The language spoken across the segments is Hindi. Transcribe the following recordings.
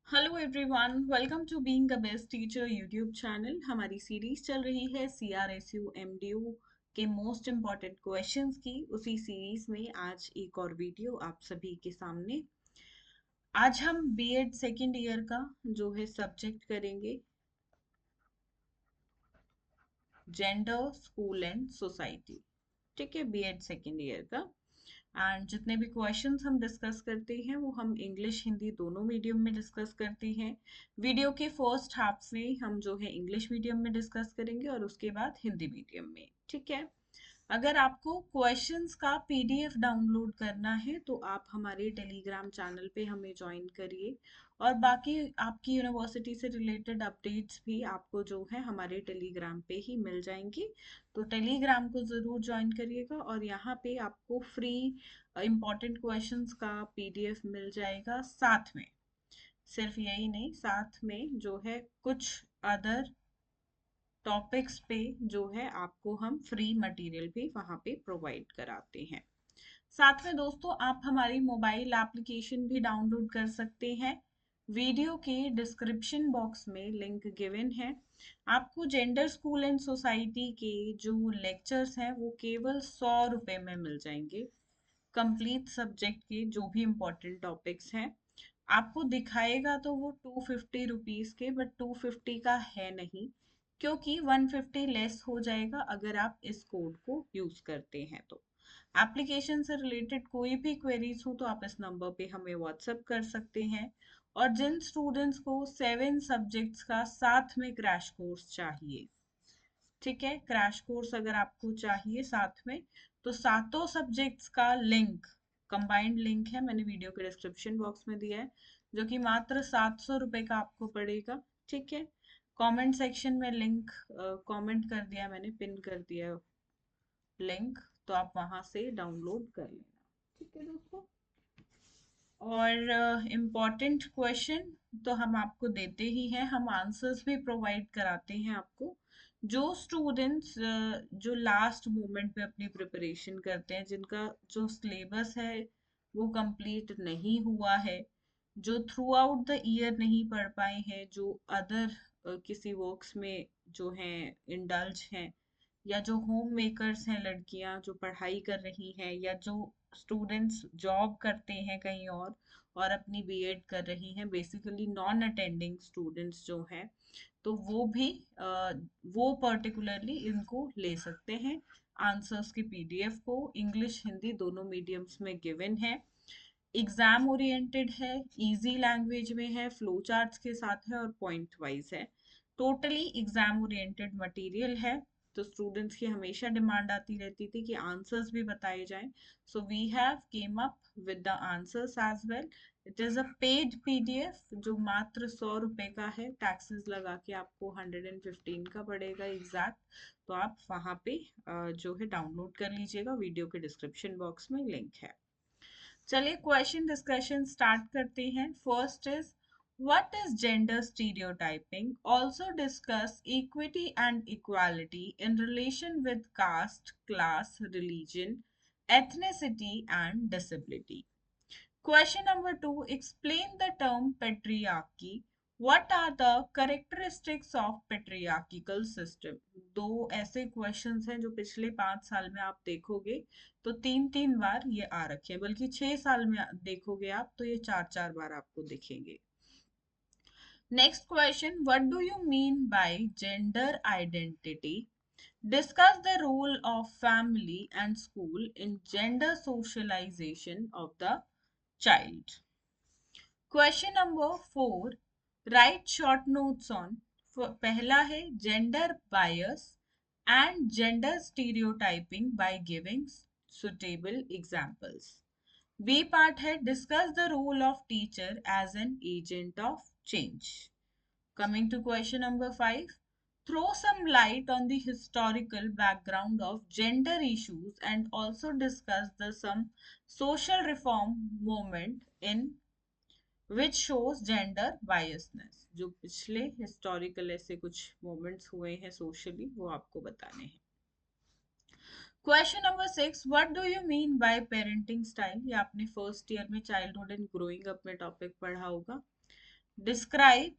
Hello everyone, welcome to being a best teacher YouTube channel. हमारी सीरीज चल रही है CRSU MDU के मोस्ट इम्पॉर्टेंट क्वेश्चंस की। उसी सीरीज में आज एक और वीडियो आप सभी के सामने। आज हम बीएड सेकेंड ईयर का जो है सब्जेक्ट करेंगे, जेंडर, स्कूल एंड सोसाइटी। ठीक है, बीएड सेकेंड ईयर का। एंड जितने भी क्वेश्चंस हम डिस्कस करते हैं वो हम इंग्लिश हिंदी दोनों मीडियम में डिस्कस करते हैं। वीडियो के फर्स्ट हाफ में हम जो है इंग्लिश मीडियम में डिस्कस करेंगे और उसके बाद हिंदी मीडियम में। ठीक है। अगर आपको क्वेश्चंस का पीडीएफ डाउनलोड करना है तो आप हमारे टेलीग्राम चैनल पे हमें ज्वाइन करिए, और बाकी आपकी यूनिवर्सिटी से रिलेटेड अपडेट्स भी आपको जो है हमारे टेलीग्राम पे ही मिल जाएंगी। तो टेलीग्राम को ज़रूर ज्वाइन करिएगा, और यहाँ पे आपको फ्री इम्पॉर्टेंट क्वेश्चंस का पीडीएफ मिल जाएगा। साथ में सिर्फ यही नहीं, साथ में जो है कुछ अदर टॉपिक्स पे जो है आपको हम फ्री मटेरियल भी वहाँ पे प्रोवाइड कराते हैं। साथ में दोस्तों, आप हमारी मोबाइल एप्लीकेशन भी डाउनलोड कर सकते हैं। वीडियो के डिस्क्रिप्शन बॉक्स में लिंक गिवन है। आपको जेंडर, स्कूल एंड सोसाइटी के जो लेक्चर्स हैं वो केवल 100 रुपये में मिल जाएंगे। कंप्लीट सब्जेक्ट के जो भी इम्पोर्टेंट टॉपिक्स हैं आपको दिखाएगा तो वो 250 रुपीज़ के, बट 250 का है नहीं, क्योंकि 150 लेस हो जाएगा अगर आप इस कोड को यूज करते हैं। तो एप्लीकेशन से रिलेटेड कोई भी क्वेरीज हो तो आप इस नंबर पे हमें व्हाट्सएप कर सकते हैं। और जिन स्टूडेंट्स को 7 सब्जेक्ट्स का साथ में क्रैश कोर्स चाहिए, ठीक है, क्रैश कोर्स अगर आपको चाहिए साथ में, तो सातों सब्जेक्ट्स का लिंक, कंबाइंड लिंक है, मैंने वीडियो के डिस्क्रिप्शन बॉक्स में दिया है, जो कि मात्र 700 रुपये का आपको पड़ेगा। ठीक है। कमेंट सेक्शन में लिंक कमेंट कर दिया, मैंने पिन कर दिया लिंक, तो आप वहां से डाउनलोड कर लेना। ठीक है दोस्तों। और इम्पॉर्टेंट क्वेश्चन तो हम आपको देते ही हैं, हम आंसर्स भी प्रोवाइड कराते हैं आपको। जो स्टूडेंट्स जो लास्ट मोमेंट पे अपनी प्रिपरेशन करते हैं, जिनका जो सिलेबस है वो कंप्लीट नहीं हुआ है, जो थ्रू आउट द ईयर नहीं पढ़ पाए हैं, जो अदर किसी वर्क्स में जो हैं इंडल्ज हैं, या जो होम मेकर्स हैं, लड़कियां जो पढ़ाई कर रही हैं, या जो स्टूडेंट्स जॉब करते हैं कहीं और अपनी बीएड कर रही हैं, बेसिकली नॉन अटेंडिंग स्टूडेंट्स जो हैं, तो वो भी वो पर्टिकुलरली इनको ले सकते हैं। आंसर्स की पीडीएफ को इंग्लिश हिंदी दोनों मीडियम्स में गिवन है। एग्जाम ओरिएंटेड है, इजी लैंग्वेज में है, फ्लो चार्ट्स के साथ है और पॉइंट वाइज है। टोटली एग्जाम ओरिएंटेड मटेरियल है। तो स्टूडेंट्स की हमेशा डिमांड आती रहती थी कि आंसर्स भी बताए जाएं, so we have came up with the answers as well. It is a paid PDF जो मात्र 100 रुपये का है, टैक्सेस लगा के आपको 115 का पड़ेगा एग्जैक्ट। तो आप वहाँ पे जो है डाउनलोड कर लीजिएगा, वीडियो के डिस्क्रिप्शन बॉक्स में लिंक है। चलिए क्वेश्चन डिस्कशन स्टार्ट करते हैं। First is, what is gender stereotyping? Also discuss equity and equality in relation with caste, class, religion, ethnicity and disability. Question number 2, explain the term patriarchy. What are the characteristics of patriarchal system? दो ऐसे क्वेश्चंस हैं जो पिछले 5 साल में आप देखोगे तो 3 3 बार ये आ रखे हैं, बल्कि 6 साल में देखोगे आप तो ये 4 4 बार आपको दिखेंगे। Next question, what do you mean bye gender identity? Discuss the role of family and school in gender socialization of the child. Question number 4, write short notes on। पहला है gender bias and gender stereotyping by giving suitable examples। B part है discuss the role of teacher as an agent of change। Coming to question number 5, throw some light on the historical background of gender issues and also discuss the some social reform movement in which shows gender biasness। जो पिछले हिस्टोरिकल ऐसे कुछ मोमेंट्स हुए हैं सोशली, वो आपको बताने हैं। Question number 6, what do you mean bye parenting style? ये आपने फर्स्ट ईयर में चाइल्डहुड एंड ग्रोइंग अप में टॉपिक पढ़ा होगा। Describe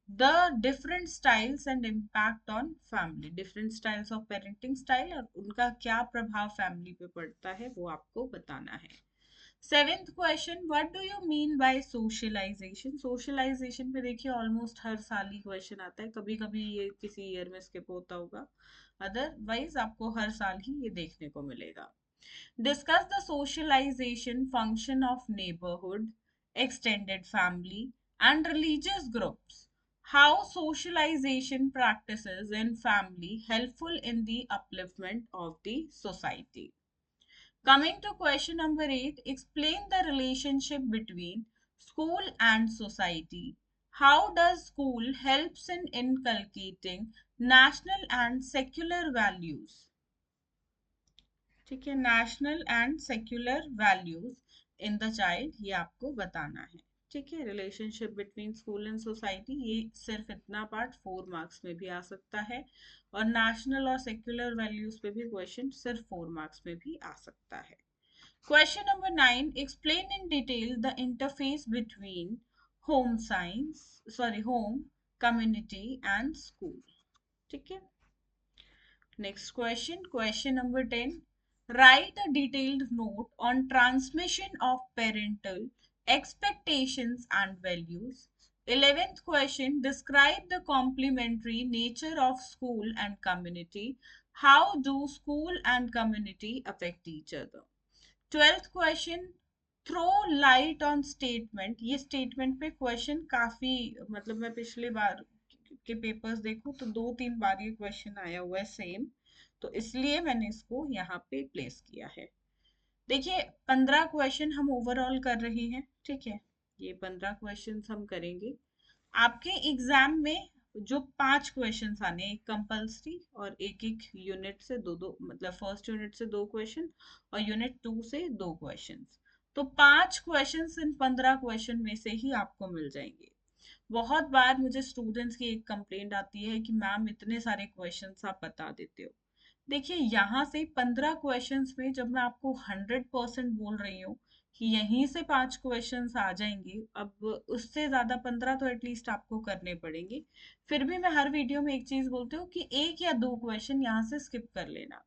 the different styles and impact on family. Different styles of parenting style और उनका क्या प्रभाव फैमिली पे पड़ता है वो आपको बताना है. Seventh question, what do you mean by socialisation. Socialisation पे देखिए ऑलमोस्ट हर साल ही क्वेश्चन आता है, कभी कभी ये किसी ईयर में स्किप होता होगा, अदरवाइज आपको हर साल ही ये देखने को मिलेगा. Discuss the socialization function of neighborhood, extended family, and religious groups. How socialization practices in family helpful in the upliftment of the society. Coming to question number 8, explain the relationship between school and society. How does school helps in inculcating national and secular values? ठीक है, national and secular values in the child, ये आपको बताना है. ठीक है, relationship between school and society, ये सिर्फ इतना पार्ट 4 मार्क्स में भी आ सकता है, और नेशनल और सेक्युलर वैल्यूज पे भी क्वेश्चन सिर्फ 4 मार्क्स में भी आ सकता है. Question number 9, explain in detail the interface between home science home, community and school. ठीक है. Next question, question number 10. Write a detailed note on transmission of parental expectations and values. 11th question, describe the complementary nature of school and community. How do school and community affect each other? 12th question, throw light on statement. ये स्टेटमेंट पे क्वेश्चन काफी, मतलब मैं पिछले बार के पेपर्स देखूं तो 2-3 बार ये क्वेश्चन आया हुआ है सेम, तो इसलिए मैंने इसको यहाँ पे प्लेस किया है. देखिए 15 क्वेश्चन हम ओवरऑल कर रहे हैं. ठीक है, ये 15 क्वेश्चन हम करेंगे. आपके एग्जाम में जो 5 क्वेश्चंस आने, एक कंपल्सरी और एक एक यूनिट से दो दो, मतलब फर्स्ट यूनिट से 2 क्वेश्चन और यूनिट 2 से 2 क्वेश्चंस, तो 5 क्वेश्चंस इन 15 क्वेश्चन में से ही आपको मिल जाएंगे. बहुत बार मुझे स्टूडेंट्स की एक कंप्लेंट आती है कि मैम इतने सारे क्वेश्चंस आप बता देते हो. देखिए यहाँ से 15 क्वेश्चंस में जब मैं आपको 100% बोल रही हूँ कि यहीं से 5 क्वेश्चंस आ जाएंगे, अब उससे ज्यादा 15 तो एटलीस्ट आपको करने पड़ेंगे. फिर भी मैं हर वीडियो में एक चीज बोलती हूँ कि 1 या 2 क्वेश्चन यहाँ से स्किप कर लेना.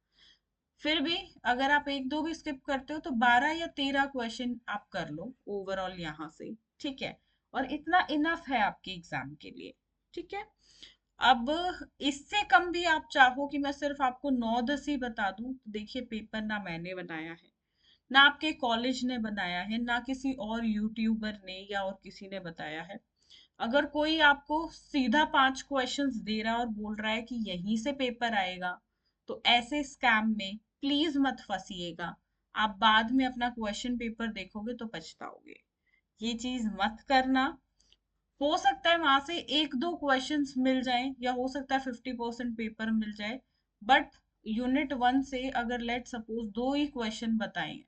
फिर भी अगर आप 1-2 भी स्किप करते हो तो 12 या 13 क्वेश्चन आप कर लो ओवरऑल यहाँ से. ठीक है, और इतना इनफ है आपके एग्जाम के लिए. ठीक है. अब इससे कम भी आप चाहो कि मैं सिर्फ आपको 9-10 ही बता दूं, तो देखिए पेपर ना मैंने बनाया है, ना आपके कॉलेज ने बनाया है, ना किसी और यूट्यूबर ने या और किसी ने बताया है. अगर कोई आपको सीधा 5 क्वेश्चंस दे रहा है और बोल रहा है कि यहीं से पेपर आएगा, तो ऐसे स्कैम में प्लीज मत फंसिएगा. आप बाद में अपना क्वेश्चन पेपर देखोगे तो पछताओगे. ये चीज मत करना. हो सकता है वहां से 1-2 क्वेश्चंस मिल जाएं, या हो सकता है 50% पेपर मिल जाए, बट यूनिट 1 से अगर लेट सपोज 2 ही क्वेश्चन बताएं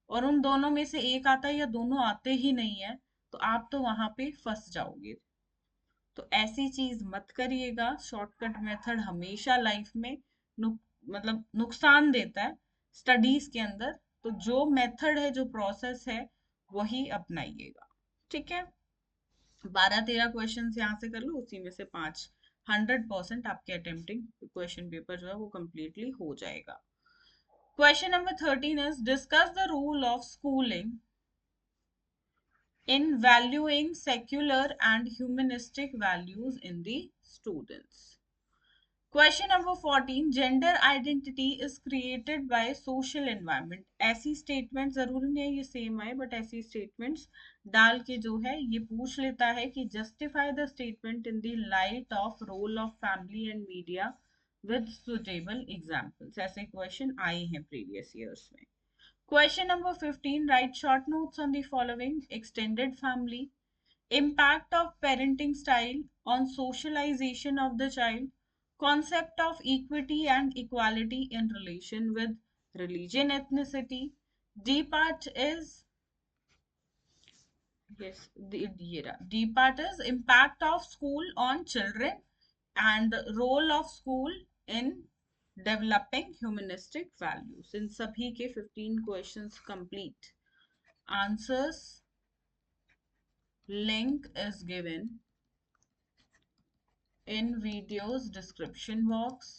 और उन दोनों में से एक आता है या दोनों आते ही नहीं है, तो आप तो वहां पे फंस जाओगे. तो ऐसी चीज मत करिएगा. शॉर्टकट मेथड हमेशा लाइफ में नुक, मतलब नुकसान देता है स्टडीज के अंदर. तो जो मेथड है, जो प्रोसेस है, वही अपनाइएगा. ठीक है. 12-13 क्वेश्चन यहाँ से कर लो, उसी में से 5, 100% आपके अटेम्प्टिंग क्वेश्चन पेपर जो है वो कंप्लीटली हो जाएगा. Question number 13 is discuss the rule of schooling in valuing secular and humanistic values in the students. Question number 14, gender identity is created by social environment. ऐसी स्टेटमेंट जरूरी नहीं है ये सेम आए, बट ऐसी स्टेटमेंट्स डाल के जो है ये पूछ लेता है कि justify the statement in the light of role of family and media with suitable examples. ऐसे क्वेश्चन आए हैं प्रीवियस ईयर्स में. Question number 15, write short notes on the following: extended family, impact of parenting style on socialization of the child, concept of equity and equality in relation with religion, ethnicity. D part is, yes, D part is impact of school on children and role of school in developing humanistic values. इन सभी के 15 questions complete. Answers link is given in videos description box,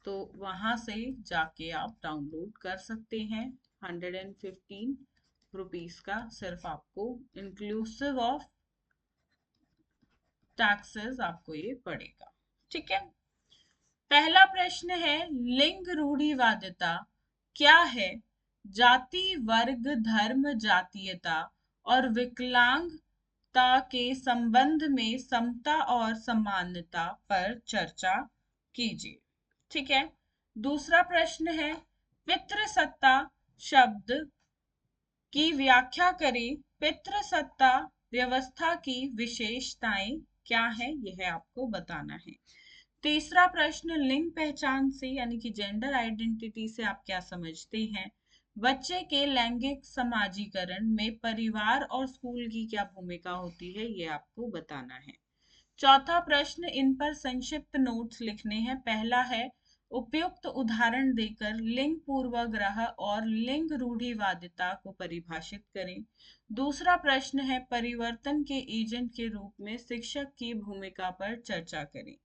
तो वहां से जाके आप डाउनलोड कर सकते हैं। 115 रुपीज का सिर्फ आपको इंक्लूसिव ऑफ टैक्सेस आपको ये पड़ेगा। ठीक है, पहला प्रश्न है लिंग रूढ़िवादिता क्या है? जाति, वर्ग, धर्म, जातीयता और विकलांगता के संबंध में समता और समानता पर चर्चा कीजिए। ठीक है, दूसरा प्रश्न है पितृसत्ता शब्द की व्याख्या करें। पितृसत्ता व्यवस्था की विशेषताएं क्या है, यह आपको बताना है। तीसरा प्रश्न लिंग पहचान से यानी कि जेंडर आइडेंटिटी से आप क्या समझते हैं? बच्चे के लैंगिक समाजीकरण में परिवार और स्कूल की क्या भूमिका होती है, ये आपको बताना है। चौथा प्रश्न इन पर संक्षिप्त नोट्स लिखने हैं। पहला है उपयुक्त उदाहरण देकर लिंग पूर्वाग्रह और लिंग रूढ़िवादिता को परिभाषित करें। दूसरा प्रश्न है परिवर्तन के एजेंट के रूप में शिक्षक की भूमिका पर चर्चा करें।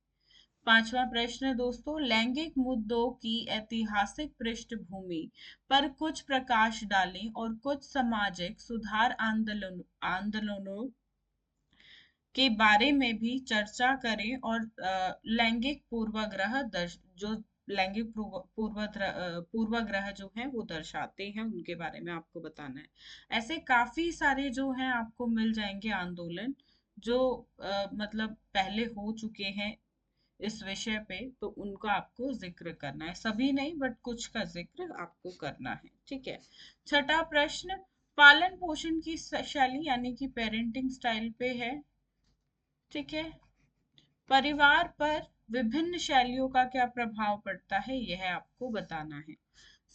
पांचवा प्रश्न दोस्तों लैंगिक मुद्दों की ऐतिहासिक पृष्ठभूमि पर कुछ प्रकाश डालें और कुछ सामाजिक सुधार आंदोलनों के बारे में भी चर्चा करें और लैंगिक पूर्वाग्रह जो है वो दर्शाते हैं उनके बारे में आपको बताना है। ऐसे काफी सारे जो हैं आपको मिल जाएंगे आंदोलन जो मतलब पहले हो चुके हैं इस विषय पे, तो उनका आपको जिक्र करना है। सभी नहीं बट कुछ का जिक्र आपको करना है। ठीक है, छठा प्रश्न पालन पोषण की शैली यानी कि पेरेंटिंग स्टाइल पे है। ठीक है, परिवार पर विभिन्न शैलियों का क्या प्रभाव पड़ता है, यह आपको बताना है।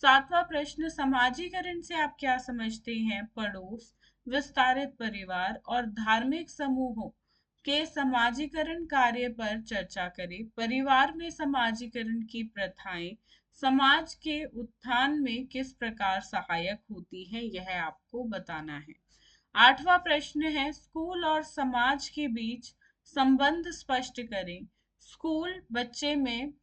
सातवां प्रश्न समाजीकरण से आप क्या समझते हैं? पड़ोस, विस्तारित परिवार और धार्मिक समूहों के समाजीकरण कार्य पर चर्चा करें। परिवार में समाजीकरण की प्रथाएं समाज के उत्थान में किस प्रकार सहायक होती है, यह आपको बताना है। आठवां प्रश्न है स्कूल और समाज के बीच संबंध स्पष्ट करें। स्कूल बच्चे में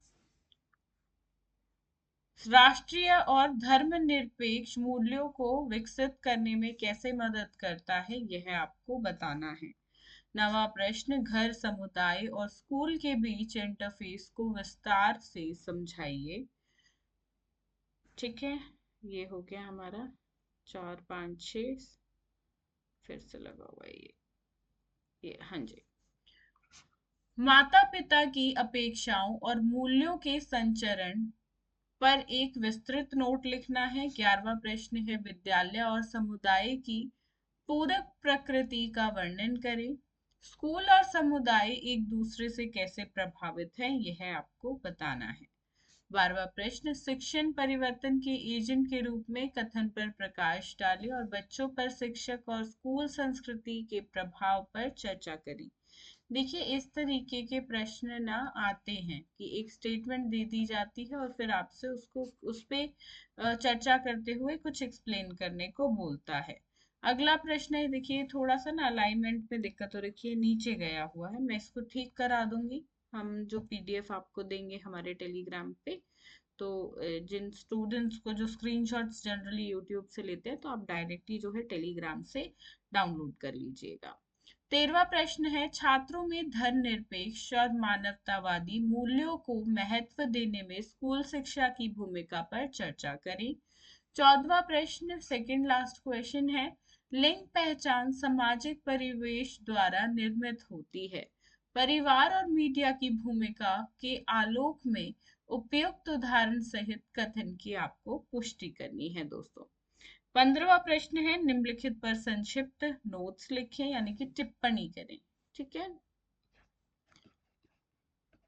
राष्ट्रीय और धर्मनिरपेक्ष मूल्यों को विकसित करने में कैसे मदद करता है, यह आपको बताना है। नवा प्रश्न घर, समुदाय और स्कूल के बीच इंटरफेस को विस्तार से समझाइए। ठीक है, ये हो गया हमारा 4 5 6 फिर से लगा हुआ है ये हाँ जी। माता पिता की अपेक्षाओं और मूल्यों के संचरण पर एक विस्तृत नोट लिखना है। 11वां प्रश्न है विद्यालय और समुदाय की पूरक प्रकृति का वर्णन करें। स्कूल और समुदाय एक दूसरे से कैसे प्रभावित हैं, यह आपको बताना है। 12वां प्रश्न शिक्षण परिवर्तन के एजेंट के रूप में कथन पर प्रकाश डालें और बच्चों पर शिक्षक और स्कूल संस्कृति के प्रभाव पर चर्चा करें। देखिए इस तरीके के प्रश्न ना आते हैं कि एक स्टेटमेंट दे दी जाती है और फिर आपसे उसको उस पे चर्चा करते हुए कुछ एक्सप्लेन करने को बोलता है। अगला प्रश्न है, देखिए थोड़ा सा ना अलाइनमेंट में दिक्कत हो रखी है, नीचे गया हुआ है, मैं इसको ठीक करा दूंगी। हम जो पीडीएफ आपको देंगे हमारे टेलीग्राम पे, तो जिन स्टूडेंट्स को जो स्क्रीनशॉट्स जनरली यूट्यूब से लेते हैं तो आप डायरेक्टली जो है टेलीग्राम से डाउनलोड कर लीजिएगा। 13वां प्रश्न है छात्रों में धर्मनिरपेक्ष और मानवतावादी मूल्यों को महत्व देने में स्कूल शिक्षा की भूमिका पर चर्चा करें। 14वां प्रश्न सेकंड लास्ट क्वेश्चन है लिंग पहचान सामाजिक परिवेश द्वारा निर्मित होती है। परिवार और मीडिया की भूमिका के आलोक में उपयुक्त उदाहरण सहित कथन की आपको पुष्टि करनी है दोस्तों। 15वां प्रश्न है निम्नलिखित पर संक्षिप्त नोट्स लिखें यानी कि टिप्पणी करें। ठीक है,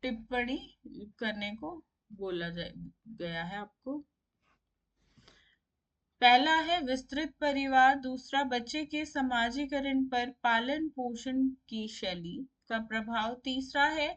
टिप्पणी करने को बोला गया है आपको। पहला है विस्तृत परिवार, दूसरा बच्चे के समाजीकरण पर पालन पोषण की शैली का प्रभाव, तीसरा है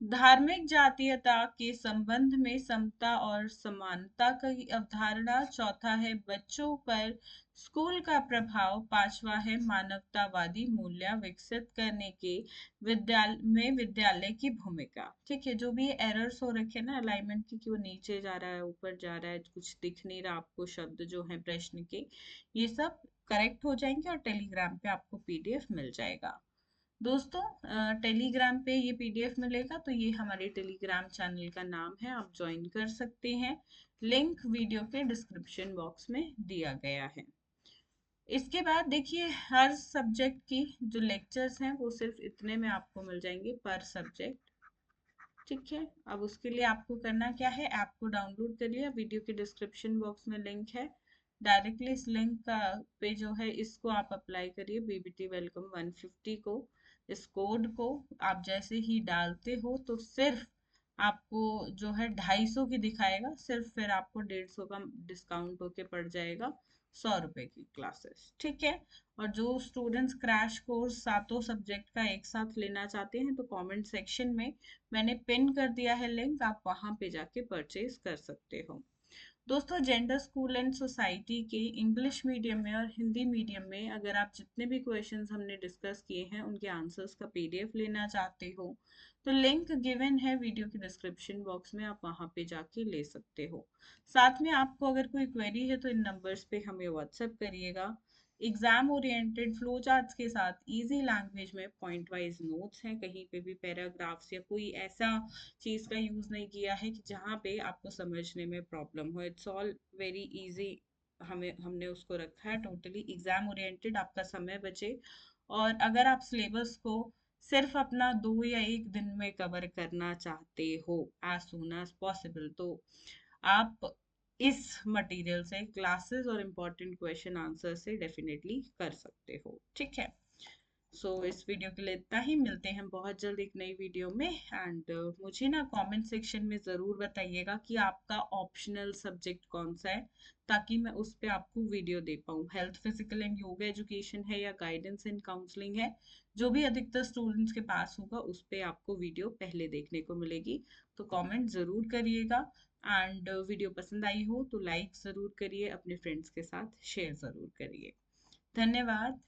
धार्मिक जातीयता के संबंध में समता और समानता की अवधारणा। चौथा है बच्चों पर स्कूल का प्रभाव। पांचवा है मानवतावादी मूल्य विकसित करने के विद्यालय की भूमिका। ठीक है, जो भी एरर्स हो रखे हैं ना अलाइनमेंट की, कि वो नीचे जा रहा है ऊपर जा रहा है, कुछ दिख नहीं रहा आपको शब्द जो है प्रश्न के, ये सब करेक्ट हो जाएंगे और टेलीग्राम पे आपको पीडीएफ मिल जाएगा। दोस्तों, टेलीग्राम पे ये पीडीएफ मिलेगा, तो ये हमारे टेलीग्राम चैनल का नाम है, आप ज्वाइन कर सकते हैं। लिंक वीडियो के डिस्क्रिप्शन बॉक्स में दिया गया है। इसके बाद देखिए, हर सब्जेक्ट की जो लेक्चर्स हैं वो सिर्फ इतने में आपको मिल जाएंगे पर सब्जेक्ट। ठीक है, अब उसके लिए आपको करना क्या है, ऐप को डाउनलोड कर लिया, वीडियो के डिस्क्रिप्शन बॉक्स में लिंक है, डायरेक्टली इस लिंक का पे जो है इसको आप अप्लाई करिए, बीबीटी वेलकम 150 को। इस कोड को आप जैसे ही डालते हो तो सिर्फ आपको जो है 250 की दिखाएगा, सिर्फ फिर आपको 150 का डिस्काउंट होके पड़ जाएगा 100 रुपए की क्लासेस। ठीक है, और जो स्टूडेंट्स क्रैश कोर्स सातों सब्जेक्ट का एक साथ लेना चाहते हैं तो कमेंट सेक्शन में मैंने पिन कर दिया है लिंक, आप वहां पे जाके परचेज कर सकते हो। दोस्तों, जेंडर स्कूल एंड सोसाइटी के इंग्लिश मीडियम में और हिंदी मीडियम में अगर आप जितने भी क्वेश्चंस हमने डिस्कस किए हैं उनके आंसर्स का पीडीएफ लेना चाहते हो तो लिंक गिवन है वीडियो के डिस्क्रिप्शन बॉक्स में, आप वहां पे जाके ले सकते हो। साथ में आपको अगर कोई क्वेरी है तो इन नंबर्स पे हमें व्हाट्सएप करिएगा। एग्जाम ओरिएंटेड फ्लो चार्ट्स के साथ इजी लैंग्वेज में पॉइंट वाइज नोट्स हैं, कहीं पे भी पैराग्राफ्स या कोई ऐसा चीज का यूज नहीं किया है कि जहाँ पे आपको समझने में प्रॉब्लम हो। इट्स ऑल वेरी इजी, हमने उसको रखा है टोटली एग्जाम ओरिएंटेड, आपका समय बचे। और अगर आप सिलेबस को सिर्फ अपना 2 या 1 दिन में कवर करना चाहते हो एज सुन एज पॉसिबल, तो आप इस मटेरियल से क्लासेस और इम्पोर्टेंट क्वेश्चन आंसर से डेफिनेटली कर सकते हो। ठीक है, इस वीडियो के लिए इतना ही, मिलते हैं बहुत जल्द एक नई वीडियो में। एंड मुझे ना कमेंट सेक्शन में ज़रूर बताइएगा कि आपका ऑप्शनल सब्जेक्ट कौन सा है, ताकि मैं उस पे आपको वीडियो दे पाऊँ। Health, physical and yoga education है या गाइडेंस एंड काउंसलिंग है, जो भी अधिकतर स्टूडेंट्स के पास होगा उस पे आपको वीडियो पहले देखने को मिलेगी। तो कमेंट ज़रूर करिएगा, एंड वीडियो पसंद आई हो तो लाइक ज़रूर करिए, अपने फ्रेंड्स के साथ शेयर ज़रूर करिए। धन्यवाद।